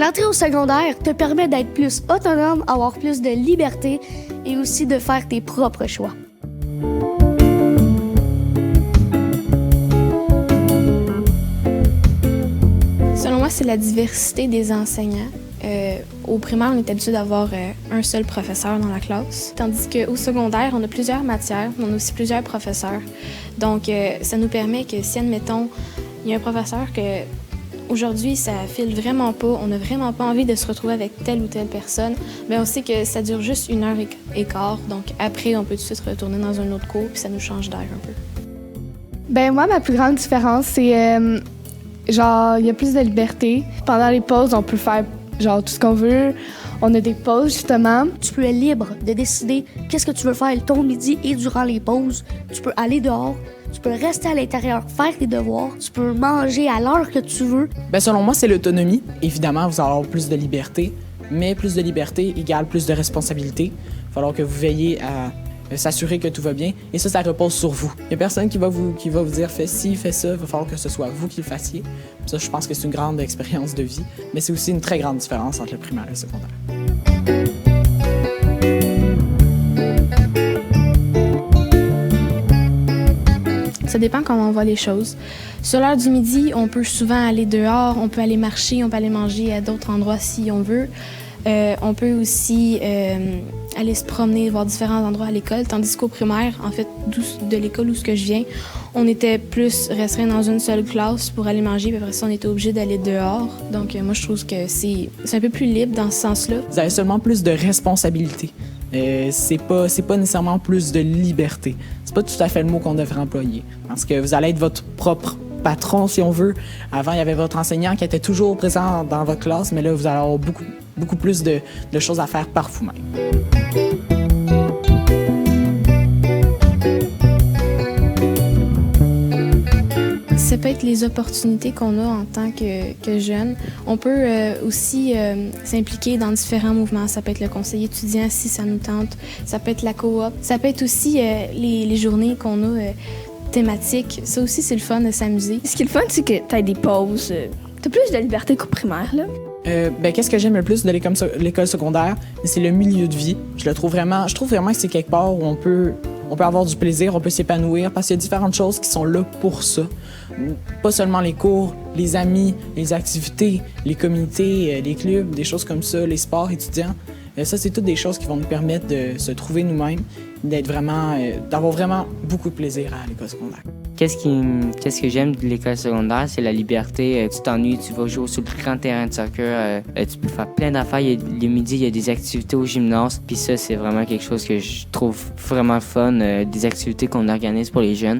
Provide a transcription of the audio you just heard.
L'entrée au secondaire te permet d'être plus autonome, avoir plus de liberté et aussi de faire tes propres choix. Selon moi, c'est la diversité des enseignants. Au primaire, on est habitué d'avoir un seul professeur dans la classe, tandis qu'au secondaire, on a plusieurs matières, mais on a aussi plusieurs professeurs. Donc, ça nous permet que si, admettons, il y a un professeur que aujourd'hui, ça file vraiment pas, on n'a vraiment pas envie de se retrouver avec telle ou telle personne, bien on sait que ça dure juste 1h15, donc après, on peut tout de suite retourner dans un autre cours, puis ça nous change d'air un peu. Ben moi, ma plus grande différence, c'est il y a plus de liberté. Pendant les pauses, on peut faire tout ce qu'on veut. On a des pauses, justement. Tu peux être libre de décider qu'est-ce que tu veux faire ton midi et durant les pauses. Tu peux aller dehors, tu peux rester à l'intérieur, faire tes devoirs, tu peux manger à l'heure que tu veux. Bien, selon moi, c'est l'autonomie. Évidemment, vous allez avoir plus de liberté, mais plus de liberté égale plus de responsabilité. Il va falloir que vous veillez à s'assurer que tout va bien. Et ça repose sur vous. Il n'y a personne qui va vous dire « fais ci, fais ça ». Il va falloir que ce soit vous qui le fassiez. Ça, je pense que c'est une grande expérience de vie. Mais c'est aussi une très grande différence entre le primaire et le secondaire. Ça dépend comment on voit les choses. Sur l'heure du midi, on peut souvent aller dehors, on peut aller marcher, on peut aller manger à d'autres endroits si on veut. On peut aussi aller se promener, voir différents endroits à l'école, tandis qu'au primaire, en fait, de l'école où je viens, on était plus restreint dans une seule classe pour aller manger, puis après ça, on était obligé d'aller dehors. Donc, moi, je trouve que c'est un peu plus libre dans ce sens-là. Vous avez seulement plus de responsabilités. C'est pas nécessairement plus de liberté. C'est pas tout à fait le mot qu'on devrait employer. Parce que vous allez être votre propre patron, si on veut. Avant, il y avait votre enseignant qui était toujours présent dans votre classe, mais là, vous allez avoir beaucoup plus de choses à faire par vous-même. Ça peut être les opportunités qu'on a en tant que jeune. On peut aussi s'impliquer dans différents mouvements. Ça peut être le conseil étudiant si ça nous tente. Ça peut être la coop. Ça peut être aussi les journées qu'on a thématiques. Ça aussi, c'est le fun de s'amuser. Ce qui est le fun, c'est que t'as des pauses. T'as plus de liberté qu'au primaire, là. Qu'est-ce que j'aime le plus de l'école secondaire? C'est le milieu de vie. Je trouve vraiment que c'est quelque part où on peut avoir du plaisir, on peut s'épanouir, parce qu'il y a différentes choses qui sont là pour ça. Pas seulement les cours, les amis, les activités, les comités, les clubs, des choses comme ça, les sports étudiants. Ça, c'est toutes des choses qui vont nous permettre de se trouver nous-mêmes, d'avoir vraiment beaucoup de plaisir à l'école secondaire. Qu'est-ce que j'aime de l'école secondaire, c'est la liberté. Tu t'ennuies, tu vas jouer sur le grand terrain de soccer, tu peux faire plein d'affaires. Le midi, il y a des activités au gymnase, puis ça, c'est vraiment quelque chose que je trouve vraiment fun, des activités qu'on organise pour les jeunes.